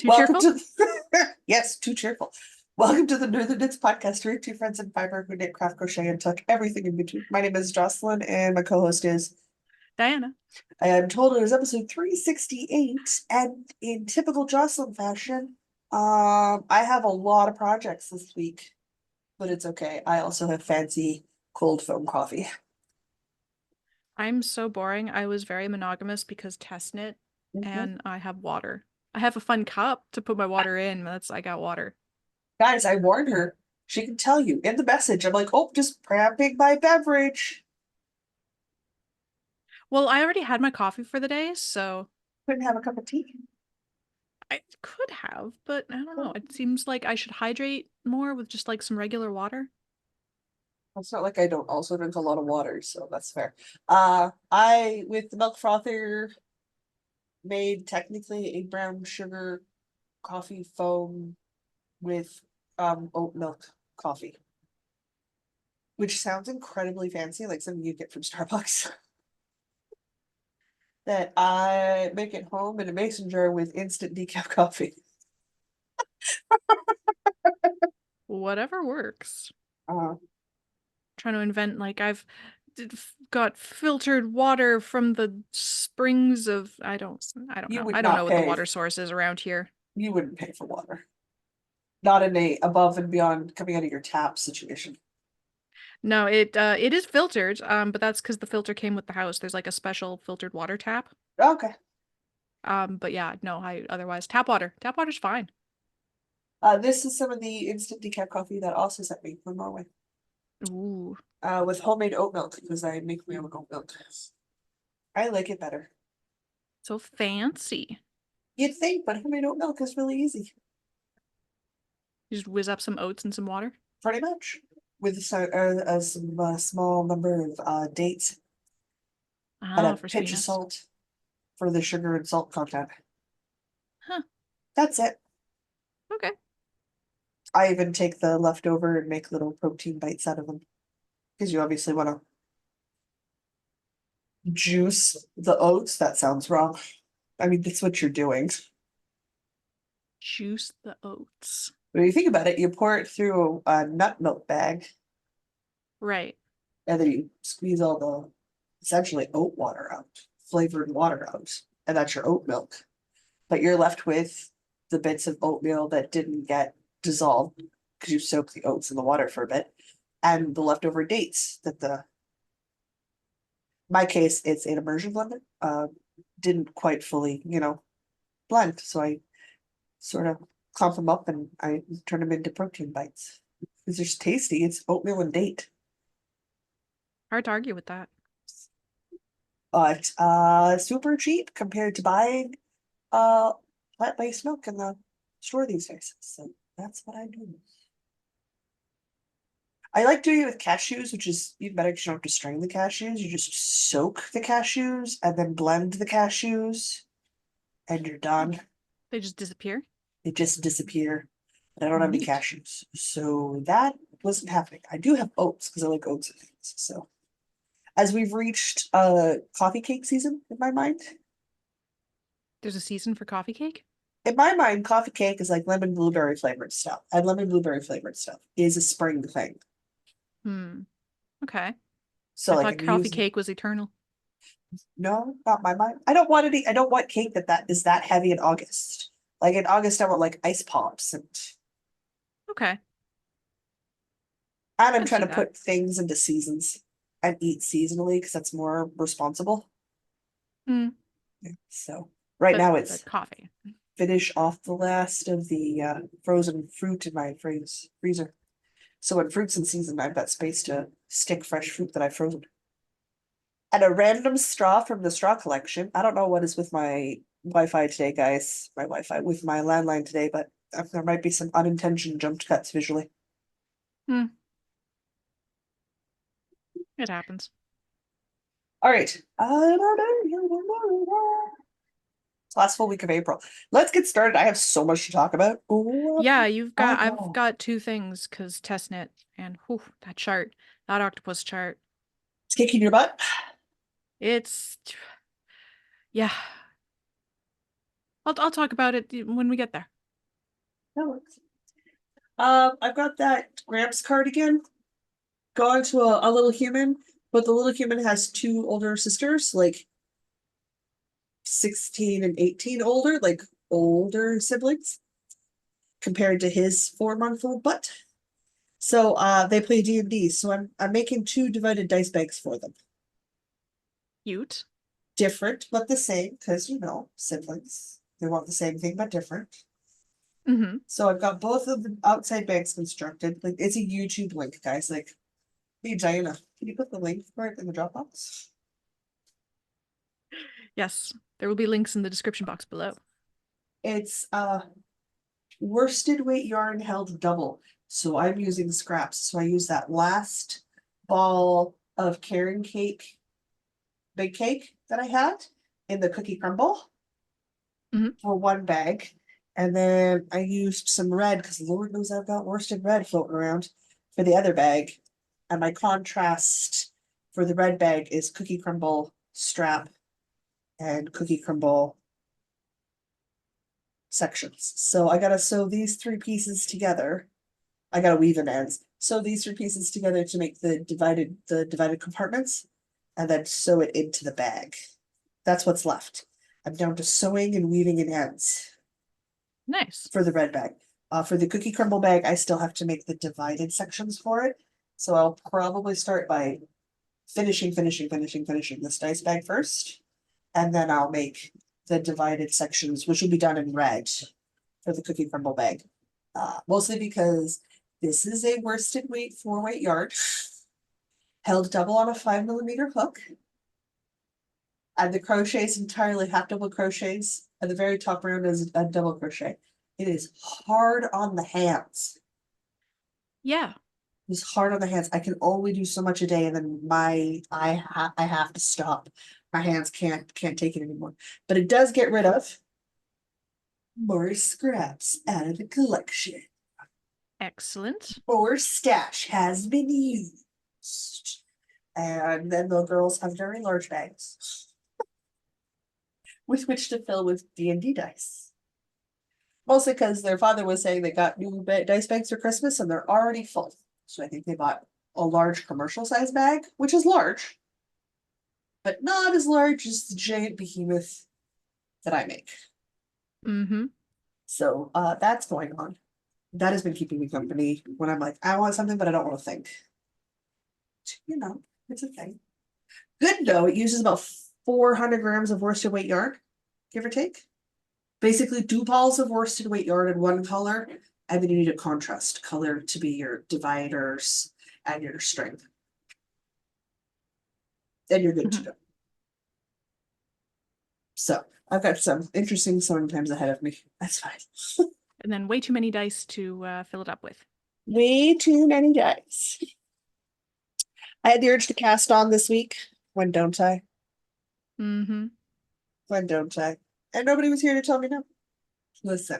Too Welcome cheerful? to yes, too cheerful. Welcome to the Northern Knits podcast. We're two friends in fiber who knit, craft, crochet, and tuck everything in between. My name is Jocelyn, and my co-host is. Diana. I am told it is episode 368, and in typical Jocelyn fashion, I have a lot of projects this week, but it's okay. I also have fancy cold foam coffee. I'm so boring. I was very monogamous because test knit and I have water. I have a fun cup to put my water in. I got water. Guys, I warned her. She can tell you in the message. I'm like, oh, just prepping my beverage. Well, I already had my coffee for the day, so Couldn't have a cup of tea. I could have, but I don't know. It seems like I should hydrate more with just like some regular water. It's not like I don't also drink a lot of water, so that's fair. I with the milk frother made technically a brown sugar coffee foam with oat milk coffee, which sounds incredibly fancy, like something you get from Starbucks. That I make at home in a mason jar with instant decaf coffee. Whatever works. Uh, Trying to invent like got filtered water from the springs of I don't you know. would I don't know not what the pay. water source is around here. You wouldn't pay for water. Not in a above and beyond coming out of your tap situation. No, it is filtered, but that's because the filter came with the house. There's like a special filtered water tap. Okay. But yeah, no, I otherwise tap water. Tap water's fine. This is some of the instant decaf coffee that also sent me from Norway. Ooh, With homemade oat milk because I make my own oat milk. I like it better. so fancy. You'd think, but homemade oat milk is really easy. You just whiz up some oats and some water. Pretty much. With some small number of dates and Ah, a for pinch of sweetness. salt for the sugar and salt content. Huh. That's it. Okay. I even take the leftover and make little protein bites out of them. Because you obviously want to juice the oats. That sounds wrong. I mean, that's what you're doing. Juice the oats. When you think about it, you pour it through a nut milk bag, Right. and then you squeeze all the essentially oat water out, flavored water out, and that's your oat milk. But you're left with the bits of oatmeal that didn't get dissolved because you soaked the oats in the water for a bit, and the leftover dates that the my case it's an immersion blender didn't quite fully blend, so I sort of clump them up and I turn them into protein bites because they're just tasty. It's oatmeal and date. Hard to argue with that. But super cheap compared to buying plant-based milk in the store these days. So that's what I do. I like doing it with cashews, which is even better because you don't have to strain the cashews. You just soak the cashews and then blend the cashews, and you're done. They just disappear. They just disappear. But I don't have any Neat. cashews, so that wasn't happening. I do have oats because I like oats and things. So as we've reached coffee cake season in my mind. There's a season for coffee cake? In my mind, coffee cake is like lemon blueberry flavored stuff. And lemon blueberry flavored stuff is a spring thing. Okay. So I like thought I'm coffee using cake was eternal. no, not my mind. I don't want any I don't want cake that is that heavy in August. Like in August, I want like ice pops Okay. and I'm I'd trying see to that. put things into seasons and eat seasonally because that's more responsible. Hmm. So right now But it's coffee. finish off the last of the frozen fruit in my freezer. So when fruit's in season, I've got space to stick fresh fruit that I've frozen. And a random straw from the straw collection. I don't know what is with my Wi-Fi today, guys. My Wi-Fi with my landline today, but there might be some unintentional jump cuts visually. Hmm. It happens. All right. Last full week of April. Let's get started. I have so much to talk about. Yeah, I I've know. got two things because testnet and whew, that chart, that octopus chart. It's kicking your butt. It's yeah. I'll talk about it when we get there. That works. I've got that Gramps cardigan. Gone to a little human, but the little human has two older sisters, like 16 and 18 older, like older siblings, compared to his 4-month-old butt. So they play D&D. So I'm making 2 divided dice bags for them. Cute. Different but the same, because siblings. They want the same thing but different. Mm-hmm. So I've got both of the outside bags constructed. Like it's a YouTube link, guys. Like, hey Diana, can you put the link for it in the Dropbox? Yes, there will be links in the description box below. It's worsted weight yarn held double. So I'm using scraps. So I use that last ball of carrot cake, big cake that I had in the cookie crumble for one bag. And then I used some red because Lord knows I've got worsted red floating around for the other bag. And my contrast for the red bag is cookie crumble strap and cookie crumble sections. So I gotta sew these 3 pieces together. I gotta weave in ends. Sew these 3 pieces together to make the divided compartments, and then sew it into the bag. That's what's left. I'm down to sewing and weaving in ends Nice. for the red bag. For the cookie crumble bag, I still have to make the divided sections for it. So I'll probably start by finishing this dice bag first, and then I'll make the divided sections, which will be done in red for the cookie crumble bag. Mostly because this is a worsted weight 4-weight yarn, held double on a 5mm hook. And the crochet is entirely half double crochets. At the very top round is a double crochet. It is hard on the hands. Yeah. It's hard on the hands. I can only do so much a day, and then I have to stop. My hands can't take it anymore. But it does get rid of more scraps out of the collection. Excellent. More stash has been used. And then the girls have very large bags with which to fill with D&D dice. Mostly because their father was saying they got new dice bags for Christmas and they're already full. So I think they bought a large commercial size bag, which is large, but not as large as the giant behemoth that I make. Mm-hmm. So that's going on. That has been keeping me company when I'm like, I want something, but I don't want to think. It's a thing. Good though, it uses about 400 grams of worsted weight yarn, give or take. Basically 2 balls of worsted weight yarn in one color, and then you need a contrast color to be your dividers and your string. Then you're good to go. So I've got some interesting sewing times ahead of me. That's fine. And then way too many dice to fill it up with. Way too many dice. I had the urge to cast on this week. When don't I? Mm-hmm. When don't I? And nobody was here to tell me no. Listen,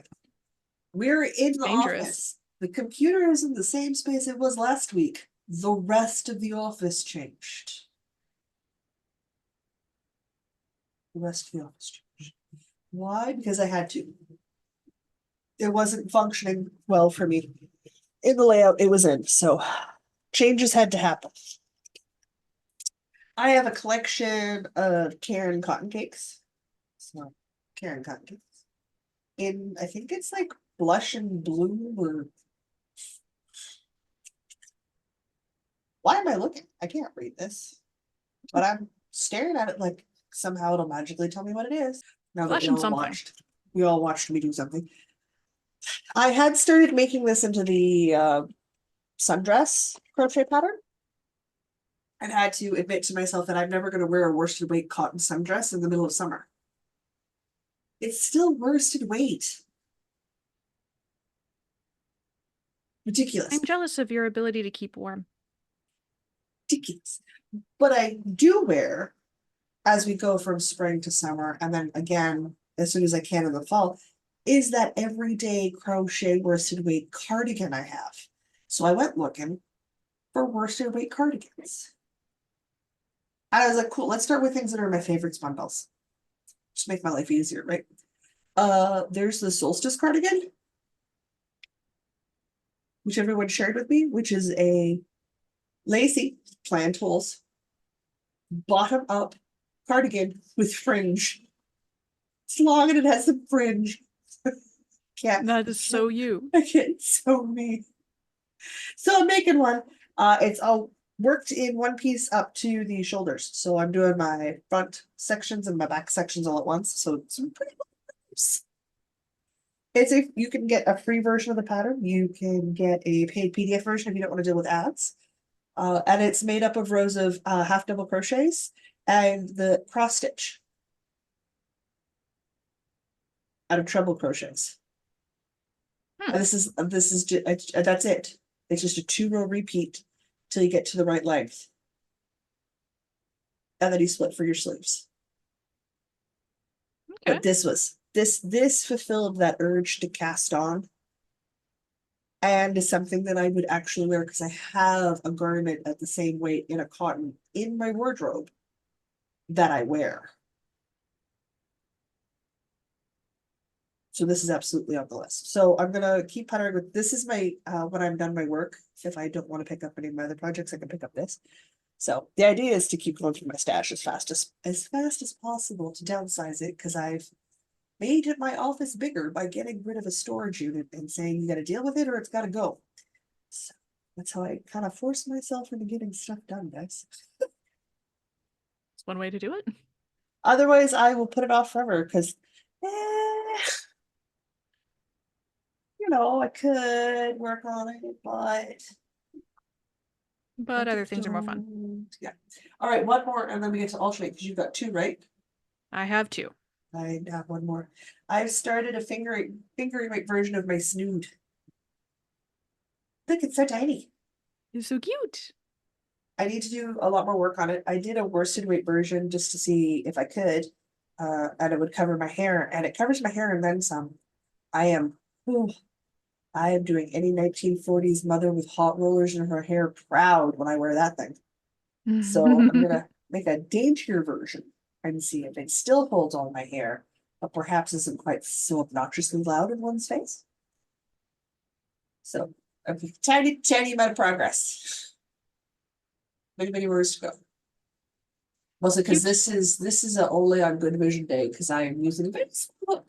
we're in the Dangerous. office. The computer is in the same space it was last week. The rest of the office changed. The rest of the office changed. Why? Because I had to. It wasn't functioning well for me in the layout it was in, so changes had to happen. I have a collection of Karen cotton cakes. So Karen cotton cakes. I think it's like blush and blue or. Why am I looking? I can't read this. But I'm staring at it like somehow it'll magically tell me what it is. Now that we all watched me do something. I had started making this into the sundress crochet pattern. And had to admit to myself that I'm never going to wear a worsted weight cotton sundress in the middle of summer. It's still worsted weight. Ridiculous. I'm jealous of your ability to keep warm. Ridiculous. But I do wear as we go from spring to summer, and then again as soon as I can in the fall, is that everyday crochet worsted weight cardigan I have. So I went looking for worsted weight cardigans. And I was like, cool, let's start with things that are my favorites bundles. Just make my life easier, right? There's the Solstice cardigan. which everyone shared with me, which is a lacy planned holes, bottom up cardigan with fringe. It's long and it has some fringe. That is so you. I get so me. So I'm making one. It's all worked in one piece up to the shoulders. So I'm doing my front sections and my back sections all at once. So it's pretty close. It's if you can get a free version of the pattern, you can get a paid PDF version if you don't want to deal with ads. And it's made up of rows of half double crochets and the cross stitch out of treble crochets. And this is just, that's it. It's just a 2-row repeat till you get to the right length. And then you split for your sleeves. Okay. But this fulfilled that urge to cast on. And is something that I would actually wear because I have a garment at the same weight in a cotton in my wardrobe that I wear. So this is absolutely on the list. So I'm gonna keep puttering with this is my when I'm done my work. If I don't want to pick up any of my other projects, I can pick up this. So the idea is to keep going through my stash as fast as possible to downsize it because I've made my office bigger by getting rid of a storage unit and saying you got to deal with it or it's got to go. So that's how I kind of force myself into getting stuff done, guys. It's one way to do it. Otherwise, I will put it off forever because, you know, I could work on it, but other things are more fun. Yeah. All right, one more, and then we get to alternate because you've got 2, right? I have 2. I have one more. I've started a fingering weight version of my Snood. Look, it's so tiny. It's so cute. I need to do a lot more work on it. I did a worsted weight version just to see if I could, and it would cover my hair, and it covers my hair and then some. I am doing any 1940s mother with hot rollers in her hair proud when I wear that thing. So I'm gonna make a daintier version and see if it still holds all my hair, but perhaps isn't quite so obnoxiously loud in one's face. So a tiny amount of progress. Many words to go. Mostly because this is a only on Good Vision Day because I am using Facebook.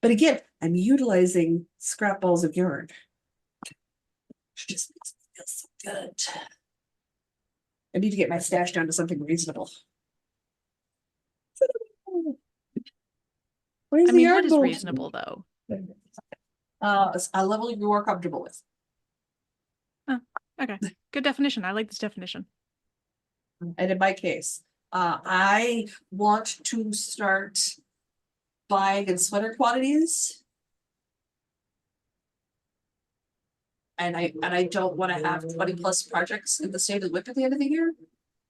But again, I'm utilizing scrap balls of yarn. Which just makes me feel so good. I need to get my stash down to something reasonable. Where's the yarn what is gold? reasonable though? A level you're more comfortable with. Oh, okay. Good definition. I like this definition. And in my case, I want to start buying in sweater quantities. And I don't want to have 20+ projects in the state of the whip at the end of the year.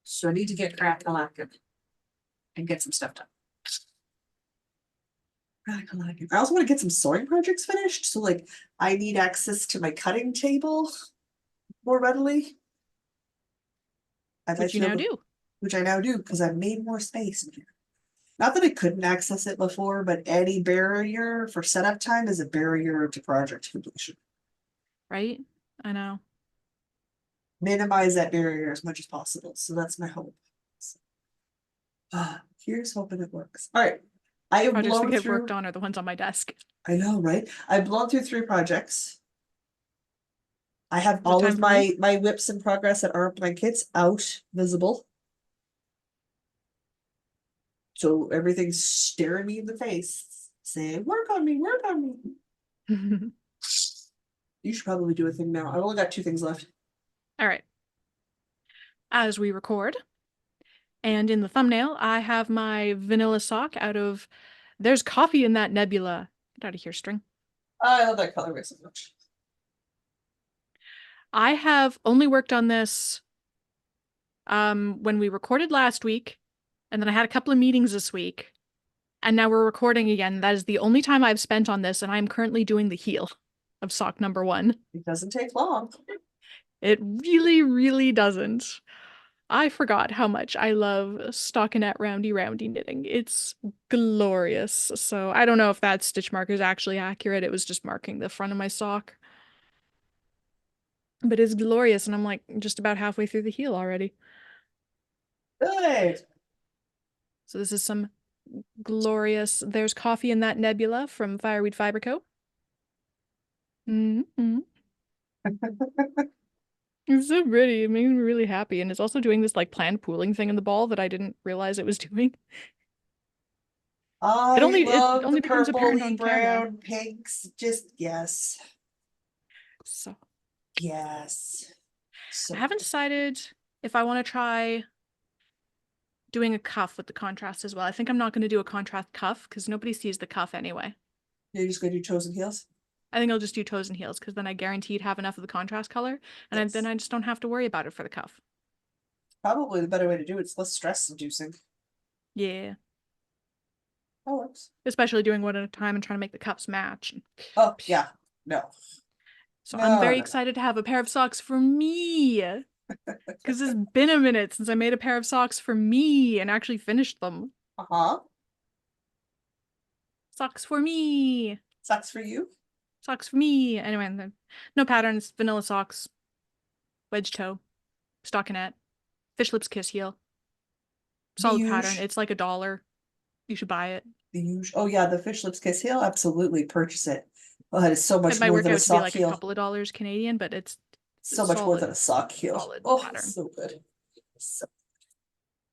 So I need to get crafty and get some stuff done. I also want to get some sewing projects finished. So like I need access to my cutting table more readily. Which you now do. Which I now do because I've made more space in here. Not that I couldn't access it before, but any barrier for setup time is a barrier to project completion. Right? I know. Minimize that barrier as much as possible. So that's my hope. Here's hoping it works. All right. I have Projects blown that get through. worked on are the ones on my desk. I know, right? I've blown through 3 projects. I have all of my whips in progress that aren't blankets out visible. So everything's staring me in the face, saying, work on me, work on me. You should probably do a thing now. I've only got 2 things left. All right. As we record, and in the thumbnail, I have my vanilla sock out of There's Coffee in That Nebula. Get out of here, string. I love that colorway so much. I have only worked on this when we recorded last week, and then I had a couple of meetings this week, and now we're recording again. That is the only time I've spent on this, and I'm currently doing the heel of sock number 1. It doesn't take long. It really, really doesn't. I forgot how much I love stockinette roundy knitting. It's glorious. So I don't know if that stitch marker is actually accurate. It was just marking the front of my sock. But it's glorious, and I'm like just about halfway through the heel already. Good. So this is some glorious. There's coffee in that nebula from Fireweed Fiber Co. Mm-hmm. It's so pretty. It made me really happy. And it's also doing this like planned pooling thing in the ball that I didn't realize it was doing. I It love the only becomes apparent purpley on camera. brown pinks. Just yes. So Yes. I So haven't decided if I want to try doing a cuff with the contrast as well. I think I'm not going to do a contrast cuff because nobody sees the cuff anyway. you're just gonna do chosen heels? I think I'll just do toes and heels because then I guaranteed have enough of the contrast color, and then Yes. I just don't have to worry about it for the cuff. Probably the better way to do it. It's less stress inducing. Yeah. That works. Especially doing one at a time and trying to make the cuffs match. Oh yeah. No. So I'm No, very no, no. excited to have a pair of socks for me. Because it's been a minute since I made a pair of socks for me and actually finished them. Uh-huh. Socks for me. Sucks for you. Socks for me. Anyway, no patterns, vanilla socks, wedge toe, stockinette, fish lips kiss heel. The Solid pattern. huge. It's like $1. You should buy it. The huge. Oh yeah, the fish lips kiss heel. Absolutely purchase it. Oh, that is so It much might more work than a out to be sock like a heel. couple of dollars Canadian, but it's So much more than a solid, sock heel. solid Oh, pattern. so good. So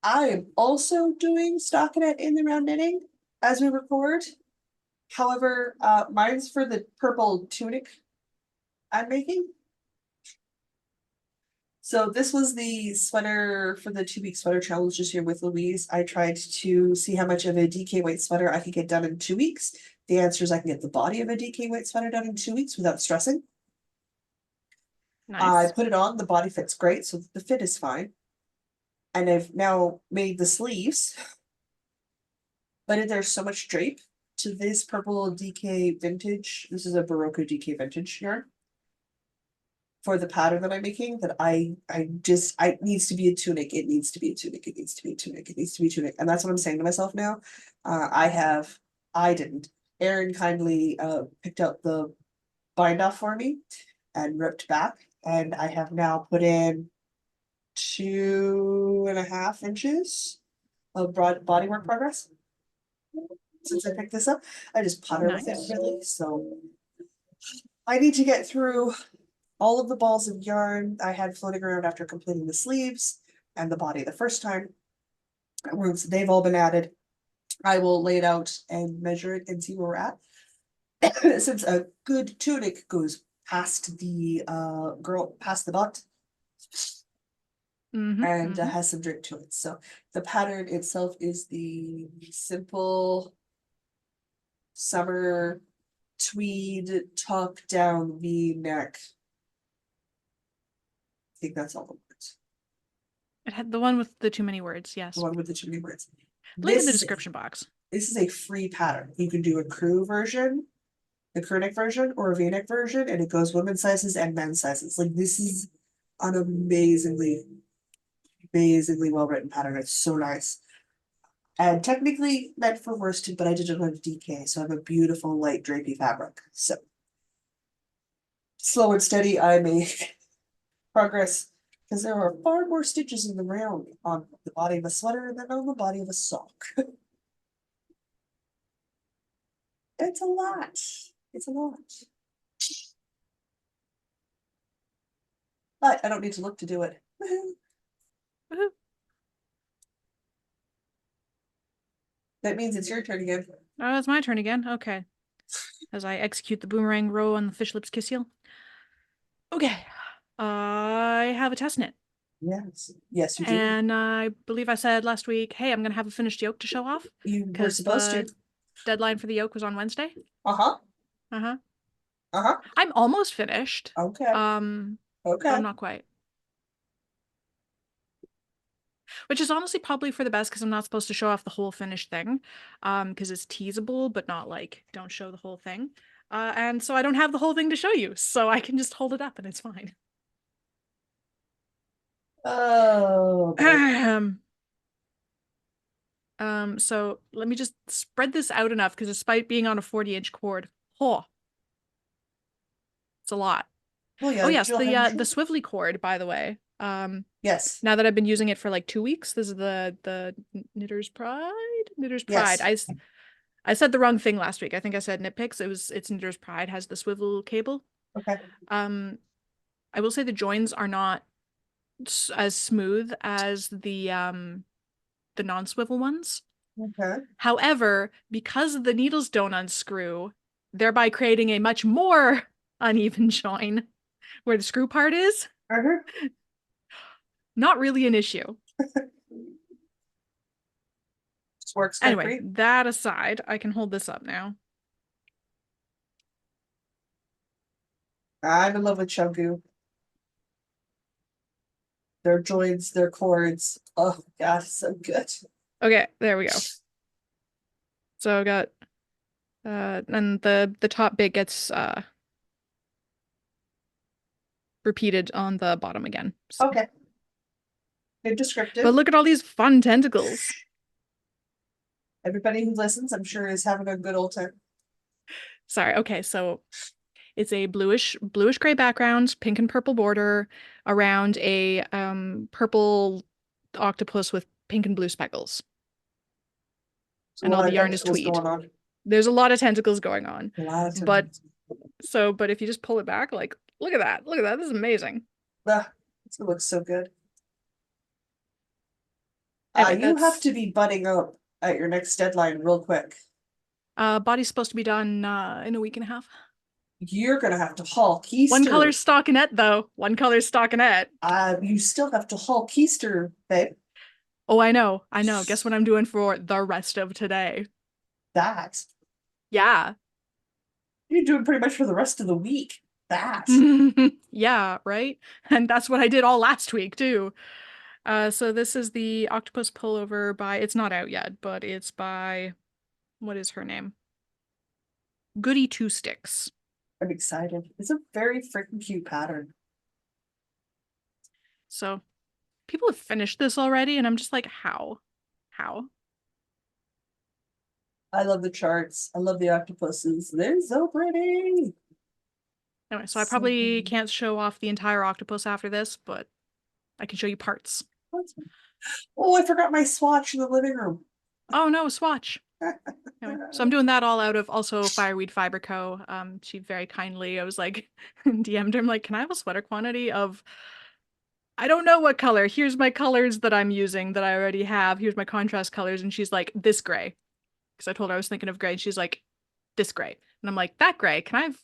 I am also doing stockinette in the round knitting as we record. However, mine's for the purple tunic I'm making. So this was the sweater for the 2-week sweater challenge this year with Louise. I tried to see how much of a DK weight sweater I could get done in 2 weeks. The answer is I can get the body of a DK weight sweater done in 2 weeks without stressing. I Nice. put it on, the body fits great, so the fit is fine. And I've now made the sleeves. But there's so much drape to this purple DK vintage. This is a Barocco DK vintage yarn. For the pattern that I'm making, that I it needs to be a tunic. It needs to be a tunic. It needs to be a tunic. It needs to be a tunic. And that's what I'm saying to myself now. I didn't. Erin kindly picked out the bind off for me and ripped back. And I have now put in 2.5 inches of broad bodywork progress. Since I picked this up, I just putter with it Nice. really. So I need to get through all of the balls of yarn I had floating around after completing the sleeves and the body the first time. Once they've all been added, I will lay it out and measure it and see where we're at. Since a good tunic goes past the past the butt and has some drip to it. So the pattern itself is the simple summer tweed tuck down V-neck. I think that's all the words. It had the one with the too many words, yes. The one with the too many words. Link in the description box. This is a free pattern. You can do a crew version, the crew neck version, or a V-neck version, and it goes women's sizes and men's sizes. Like this is an amazingly well-written pattern. It's so nice. And technically meant for worsted, but I did it on DK, so I have a beautiful light drapey fabric. So slow and steady, I make progress because there are far more stitches in the round on the body of a sweater than on the body of a sock. It's a lot. It's a lot. But I don't need to look to do it. Woohoo. That means it's your turn again. Oh, it's my turn again. Okay. As I execute the boomerang row on the fish lips kiss heel. Okay. I have a test knit. Yes. Yes, you do. And I believe I said last week, hey, I'm gonna have a finished yoke to show off. You were supposed to. Deadline for the yoke was on Wednesday. Uh-huh. Uh-huh. Uh-huh. I'm almost finished. Okay. But I'm not quite. Which is honestly probably for the best because I'm not supposed to show off the whole finished thing. Because it's teasable, but not like don't show the whole thing. And so I don't have the whole thing to show you, so I can just hold it up and it's fine. Oh boy. So let me just spread this out enough because despite being on a 40-inch cord, it's a lot. Oh Oh yeah, yes, Jill, have you the tried? swivelly cord, by the way. Yes, Now that I've been using it for like 2 weeks, this is the Knitter's Pride. Knitter's Pride. yes. I said the wrong thing last week. I think I said Knitpicks. It's Knitter's Pride has the swivel cable. Okay. Um, I will say the joins are not as smooth as the non-swivel ones. Okay. However, because the needles don't unscrew, thereby creating a much more uneven join where the screw part is, Uh-huh. not really an issue. This works quite Anyway, great. that aside, I can hold this up now. I'm in love with Chungu. Their joints, their cords. Oh God, so good. Okay, there we go. So I got and the top bit gets repeated on the bottom again. So. Okay. Good descriptive. But look at all these fun tentacles. Everybody who listens, I'm sure, is having a good old time. Sorry. Okay, so it's a bluish gray background, pink and purple border around a purple octopus with pink and blue speckles. So And a all lot the of yarn is tentacles tweed. going on. There's a lot of tentacles going on. A lot of But tentacles. but if you just pull it back, like look at that. Look at that. This is amazing. Ah, it looks so good. Anyway, You have that's to be butting up at your next deadline real quick. body's supposed to be done in a week and a half. You're gonna have to haul One keister. color's stockinette though. One color's stockinette. You still have to haul keister, babe. Oh, I know. I know. Guess what I'm doing for the rest of today? That. Yeah. You're doing pretty much for the rest of the week. That. Yeah, right? And that's what I did all last week too. So this is the Octopus Pullover by, it's not out yet, but it's by, what is her name? Goody Two Sticks. I'm excited. It's a very freaking cute pattern. So people have finished this already, and I'm just like, how? How? I love the charts. I love the octopuses. They're so pretty. Anyway, so I So probably pretty. can't show off the entire octopus after this, but I can show you parts. Oh, I forgot my swatch in the living room. Oh no, a swatch. Anyway, so I'm doing that all out of also Fireweed Fiber Co. She very kindly, I was like, DM'd her, I'm like, can I have a sweater quantity of, I don't know what color. Here's my colors that I'm using that I already have. Here's my contrast colors. And she's like, this gray. Because I told her I was thinking of gray. And she's like, this gray. And I'm like, that gray. Can I have,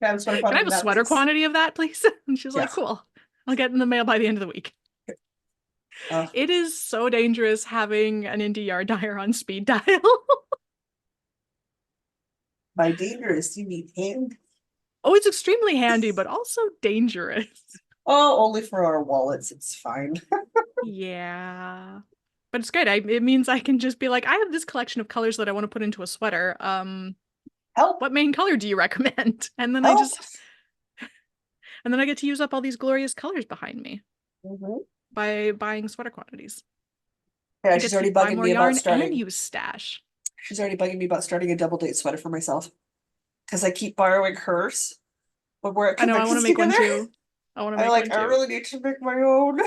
Yeah, I'm sweater can I quantity have a that, sweater please. quantity of that, please? And she's like, Yeah. cool. I'll get it in the mail by the end of the week. It is so dangerous having an indie yard dyer on speed dial. By dangerous, you mean hand? Oh, it's extremely handy, but also dangerous. Oh, only for our wallets. It's fine. Yeah. But it's great. It means I can just be like, I have this collection of colors that I want to put into a sweater. Help. What main color do you recommend? And then Help. and then I get to use up all these glorious colors behind me Mm-hmm. by buying sweater quantities. Yeah, I get she's to already buy bugging more me about yarn starting. and use stash. She's already bugging me about starting a double date sweater for myself. Because I keep borrowing hers. But we're at I know, I want to make one too. I want to make one too. I really need to make my own.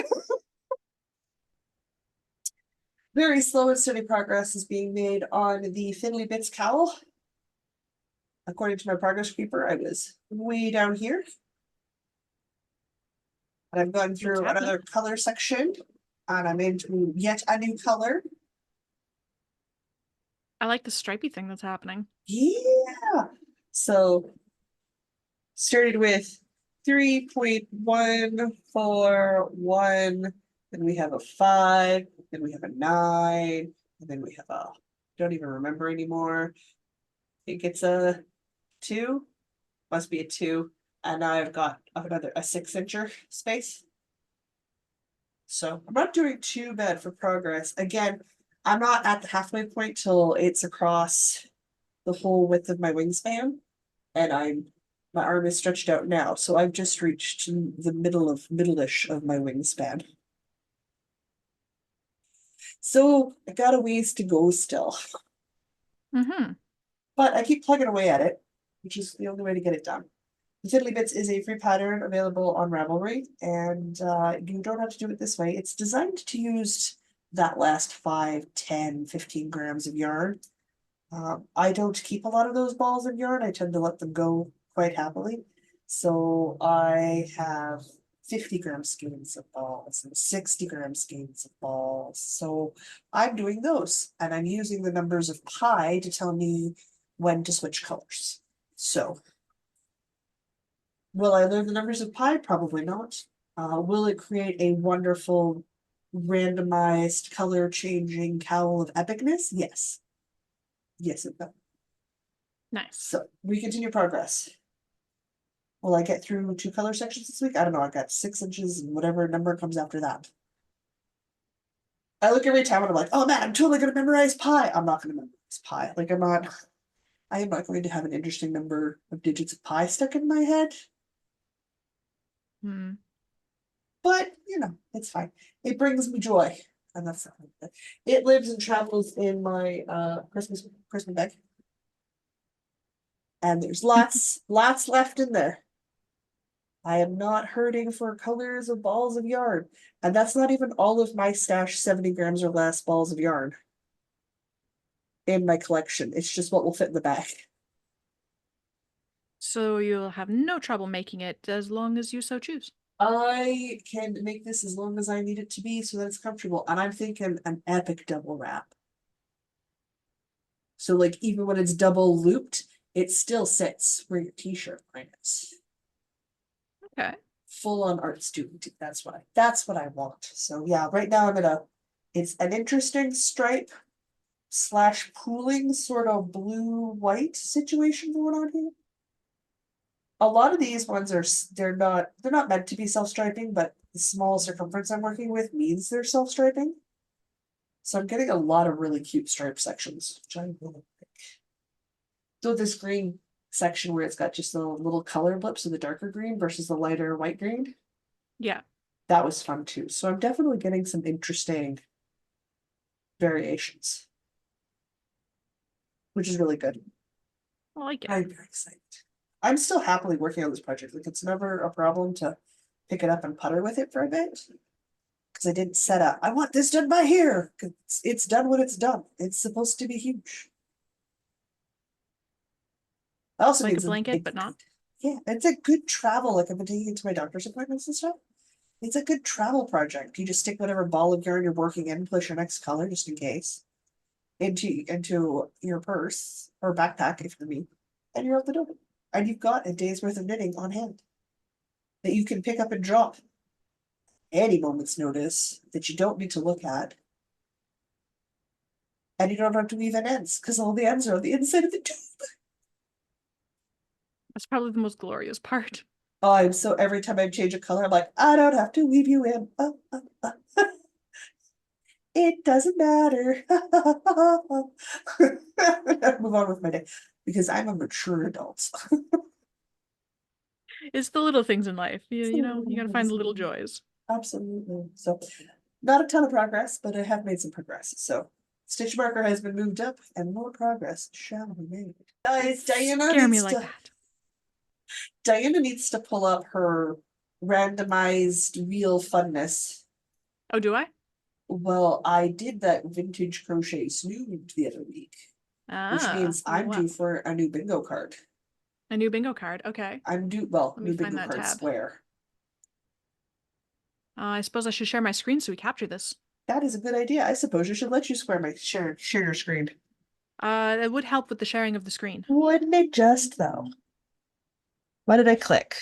Very slow and steady progress is being made on the Fiddly Bits cowl. According to my progress keeper, I was way down here. And I've gone through another color section. And I'm into yet a new color. I like the stripy thing that's happening. Yeah. So started with 3.141. Then we have a 5. Then we have a 9. And then we have a, don't even remember anymore. I think it's a 2. Must be a 2. And now I've got another a 6-incher space. So I'm not doing too bad for progress. Again, I'm not at the halfway point till it's across the whole width of my wingspan. And my arm is stretched out now. So I've just reached the middle-ish of my wingspan. So I got a ways to go still. Mm-hmm. But I keep plugging away at it, which is the only way to get it done. The Fiddly Bits is a free pattern available on Ravelry, and you don't have to do it this way. It's designed to use that last 5, 10, 15 grams of yarn. I don't keep a lot of those balls of yarn. I tend to let them go quite happily. So I have 50-gram skeins of balls and 60-gram skeins of balls. So I'm doing those, and I'm using the numbers of pi to tell me when to switch colors. So will I learn the numbers of pi? Probably not. Will it create a wonderful randomized color changing cowl of epicness? Yes. Yes, it will. Nice. So we continue progress. Will I get through 2 color sections this week? I don't know. I've got 6 inches and whatever number comes after that. I look every time and I'm like, oh man, I'm totally gonna memorize pi. I'm not gonna memorize pi. Like I am not going to have an interesting number of digits of pi stuck in my head. Hmm. But it's fine. It brings me joy. And that's it. It lives and travels in my Christmas bag. And there's lots left in there. I am not hurting for colors of balls of yarn. And that's not even all of my stash 70 grams or less balls of yarn in my collection. It's just what will fit in the bag. So you'll have no trouble making it as long as you so choose. I can make this as long as I need it to be so that it's comfortable. And I'm thinking an epic double wrap. So like even when it's double looped, it still sits where your t-shirt line is. Okay. Full on art student. That's what I want. So yeah, right now it's an interesting stripe / pooling sort of blue-white situation going on here. A lot of these ones they're not meant to be self-striping, but the small circumference I'm working with means they're self-striping. So I'm getting a lot of really cute stripe sections, which I really like. So this green section where it's got just the little color blips of the darker green versus the lighter white green. Yeah. That was fun too. So I'm definitely getting some interesting variations, which is really good. I like it. I'm very excited. I'm still happily working on this project. Like it's never a problem to pick it up and putter with it for a bit. Because I didn't set up. I want this done by here. It's done when it's done. It's supposed to be huge. I also Like need a blanket, but not. Yeah, it's a good travel. Like I've been taking it to my doctor's appointments and stuff. It's a good travel project. You just stick whatever ball of yarn you're working in, push your next color just in case, into your purse or backpack if you're me, and you're out the door. And you've got a day's worth of knitting on hand that you can pick up and drop any moment's notice that you don't need to look at. And you don't have to weave in ends because all the ends are on the inside of the tube. That's probably the most glorious part. Oh, I'm so every time I change a color, I'm like, I don't have to weave you in. It doesn't matter. Move on with my day because I'm a mature adult. It's the little things in life. You know, you gotta find the little joys. Absolutely. So, not a ton of progress, but I have made some progress. So, stitch marker has been moved up, and more progress shall be made. Guys, Scare me like that. Diana needs to pull up her randomized real funness. Oh, do I? Well, I did that vintage crochet snood the other week, which means I'm due for a new bingo card. A new bingo card. Okay. I'm due, Let me new find bingo that card tab. square. I suppose I should share my screen so we capture this. That is a good idea. I suppose I should let you share your screen. It would help with the sharing of the screen. Wouldn't it just though? Why did I click?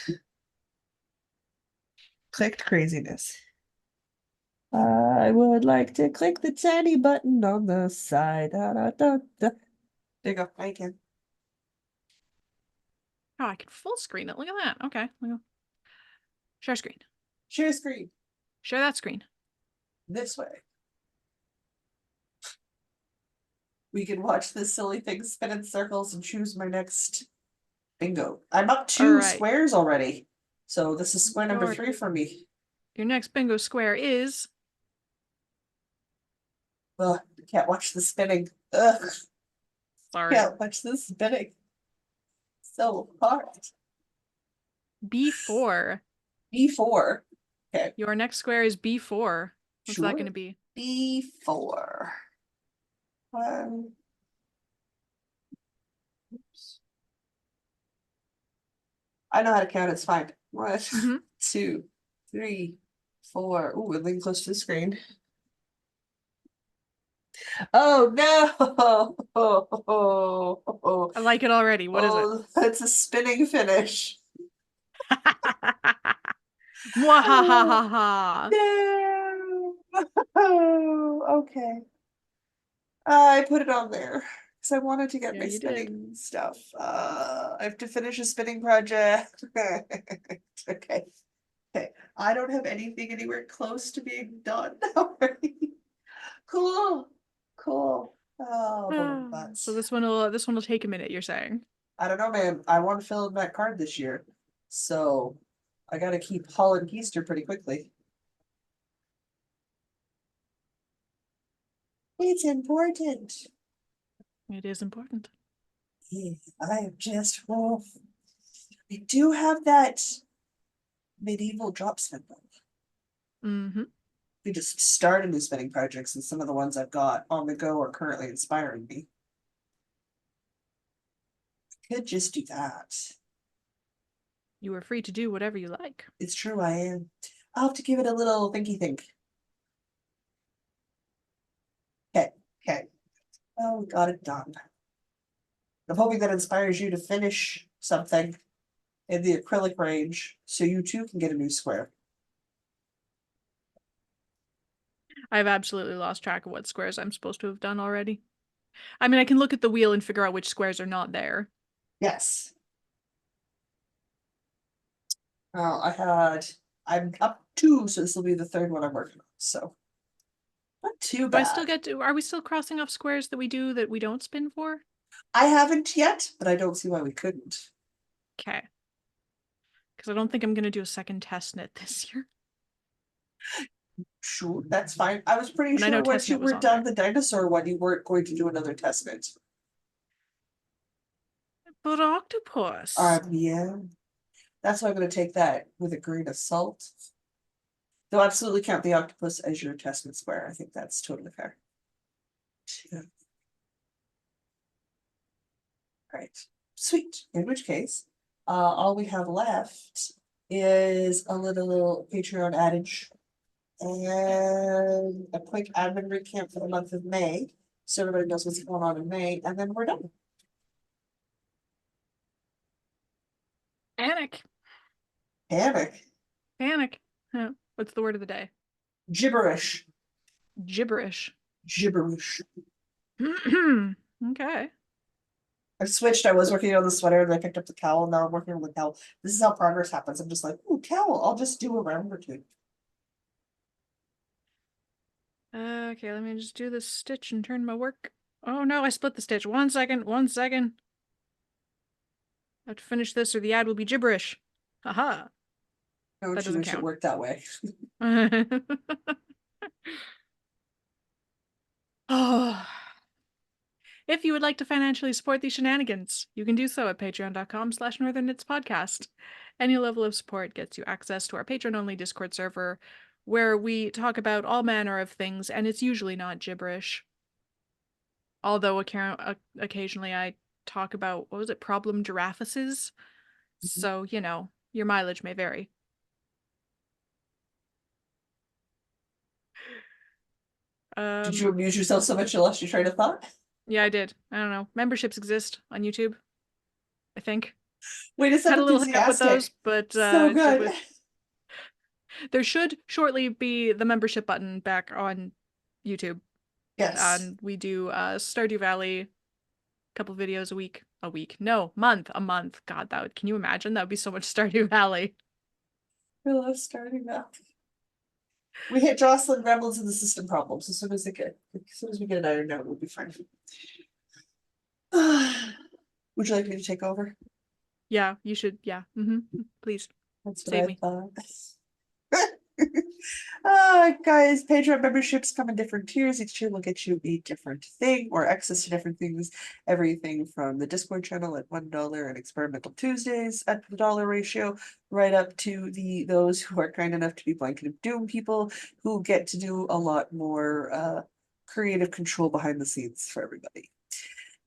Clicked craziness. I would like to click the tiny button on the side. Da, da, da, da. There you go. I can. Oh, I can full screen it. Look at that. Okay. Share screen. Share screen. Share that screen. This way. We can watch this silly thing spin in circles and choose my next bingo. I'm up 2 squares already. So this is square number 3 for me. Your next bingo square is Ugh, can't watch the spinning. Ugh, Sorry. can't watch the spinning. So hard. B4. B4. Okay, Your next square is B4. What's that sure. going to be? B4. Oops. I know how to count, it's fine. 1, Mm-hmm. 2, 3, 4. Ooh, we're getting close to the screen. Oh no! Oh, I like it already. What is it? It's a spinning finish. Mwahahaha. No. Oh, okay. I put it on there because I wanted to get Yeah, my you did. spinning stuff. I have to finish a spinning project. Okay. Okay. I don't have anything anywhere close to being done already. Cool. Cool. Oh, balloon So butts. this one will take a minute, you're saying. I don't know, man. I want to fill in that card this year. So I gotta keep hauling Keister pretty quickly. It's important. It is important. Yeah, I am just I do have that medieval dropsmith book. Mm-hmm. We just started new spinning projects, and some of the ones I've got on the go are currently inspiring me. Could just do that. You are free to do whatever you like. It's true, I am. I'll have to give it a little thinky think. Okay, okay. Oh, we got it done. I'm hoping that inspires you to finish something in the acrylic range so you too can get a new square. I've absolutely lost track of what squares I'm supposed to have done already. I mean, I can look at the wheel and figure out which squares are not there. Yes. Well, I'm up 2, so this will be the 3rd one I'm working on. So not too Do I still bad. get to, are we still crossing off squares that we do that we don't spin for? I haven't yet, but I don't see why we couldn't. Okay. Because I don't think I'm going to do a second test knit this year. Sure, that's fine. I was pretty And I know sure once you test knit was were on done there. the dinosaur one, you weren't going to do another test knit. But octopus. Yeah. That's why I'm gonna take that with a grain of salt. They'll absolutely count the octopus as your test knit square. I think that's totally fair. Yeah. Right. Sweet. In which case, all we have left is a little Patreon adage and a quick admin recap for the month of May. So everybody knows what's going on in May, and then we're done. Panic. Panic. Panic. Huh. What's the word of the day? Gibberish. Gibberish. Gibberish. Okay. I've switched. I was working on the sweater, and I picked up the cowl, and now I'm working on the cowl. This is how progress happens. I'm just like, ooh, cowl. I'll just do a round or two. Okay, let me just do this stitch and turn my work. Oh no, I split the stitch. 1 second, 1 second. I have to finish this or the ad will be gibberish. Haha. Don't That you doesn't wish it count. worked that way? Oh. If you would like to financially support these shenanigans, you can do so at patreon.com/northernknitspodcast. Any level of support gets you access to our patron-only Discord server, where we talk about all manner of things, and it's usually not gibberish. Although occasionally I talk about, what was it, problem giraffuses? So, you know, your mileage may vary. Did you amuse yourself so much you lost your train of thought? Yeah, I did. I don't know. Memberships exist on YouTube, I think. Wait, it's so Had a little hiccup with those, enthusiastic. but So good. there should shortly be the membership button back on YouTube. Yes. And we do Stardew Valley, a couple videos a week. A week. No, a month. God, can you imagine? That would be so much Stardew Valley. I love starting now. We hit Jocelyn gremlins in the system problems as soon as we get it ironed out, we'll be fine. Would you like me to take over? Yeah, you should. Yeah. Please. That's what Save I me. thought. Guys, Patreon memberships come in different tiers. Each tier will get you a different thing or access to different things. Everything from the Discord channel at $1 and Experimental Tuesdays at the dollar ratio, right up to those who are kind enough to be Blanket of Doom people who get to do a lot more creative control behind the scenes for everybody.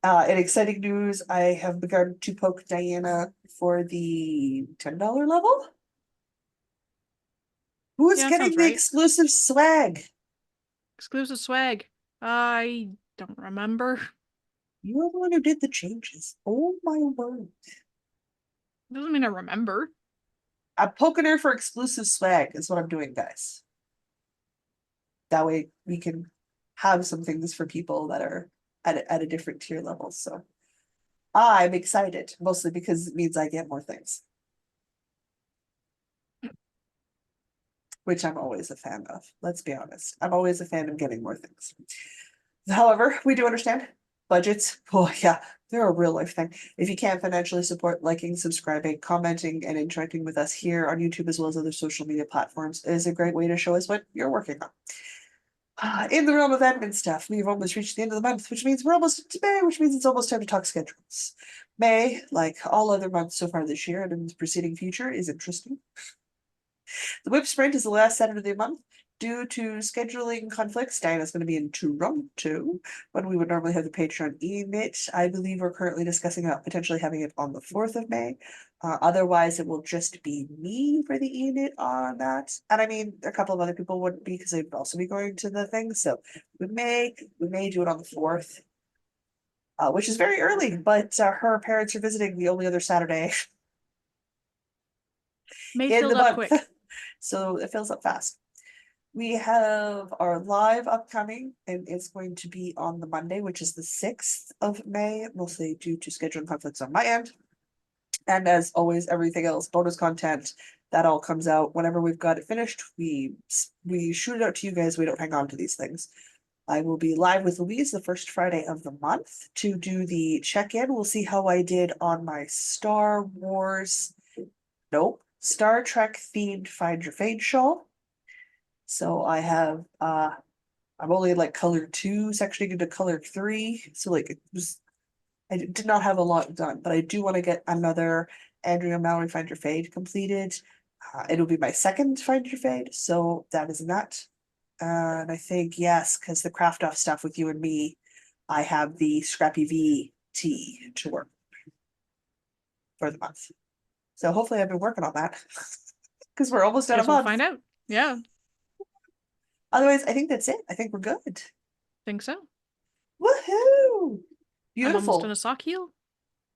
In exciting news, I have begun to poke Diana for the $10 level. Who is Yeah, getting sounds the right. exclusive swag? Exclusive swag. I don't remember. You're the one who did the changes. Oh my word. Doesn't mean I remember. I'm poking her for exclusive swag, is what I'm doing, guys. That way we can have some things for people that are at a different tier level. So I'm excited, mostly because it means I get more things, which I'm always a fan of. Let's be honest. I'm always a fan of getting more things. However, we do understand budgets. Oh, yeah, they're a real life thing. If you can't financially support liking, subscribing, commenting, and interacting with us here on YouTube as well as other social media platforms, is a great way to show us what you're working on. In the realm of admin stuff, we've almost reached the end of the month, which means we're almost to May, which means it's almost time to talk schedules. May, like all other months so far this year and in the preceding future, is interesting. The whip sprint is the last Saturday of the month. Due to scheduling conflicts, Diana's going to be in Toronto when we would normally have the Patreon e-knit. I believe we're currently discussing about potentially having it on the 4th of May. Otherwise, it will just be me for the e-knit on that. And I mean, a couple of other people wouldn't be because they'd also be going to the thing. So we may do it on the 4th, which is very early, but her parents are visiting the only other Saturday May in the filled up month. quick. So it fills up fast. We have our live upcoming, and it's going to be on the Monday, which is the 6th of May, mostly due to scheduling conflicts on my end. And as always, everything else, bonus content, that all comes out whenever we've got it finished. We shoot it out to you guys. We don't hang on to these things. I will be live with Louise the first Friday of the month to do the check-in. We'll see how I did on my Star Wars, nope, Star Trek themed Find Your Fade shawl. So I have I'm only like color 2, sectioning into color 3. So like I did not have a lot done, but I do want to get another Andrea Mallory Find Your Fade completed. It'll be my second Find Your Fade, so that is that. And I think yes, because the craft off stuff with you and me, I have the Scrappy V tea to work for the month. So hopefully I've been working on that because we're almost at a Guess we'll month. find out. Yeah, Otherwise, I think that's it. I think we're good. think so. Woohoo! I'm almost done Beautiful. a sock heel.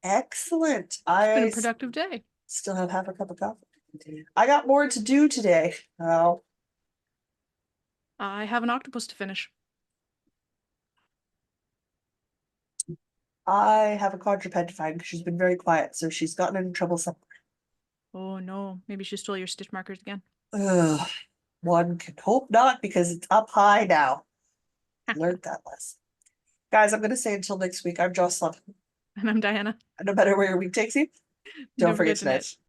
Excellent. It's been a I productive day. still have half a cup of coffee. I got more to do today. Oh, I have an octopus to finish. I have a quadruped to find because she's been very quiet, so she's gotten into trouble somewhere. Oh no, maybe she stole your stitch markers again. Ugh, one can hope not because it's up high now. Learned that lesson. Guys, I'm going to say until next week, I'm Jocelyn. And I'm Diana. And no matter where your week takes you, don't forget to knit. tonight.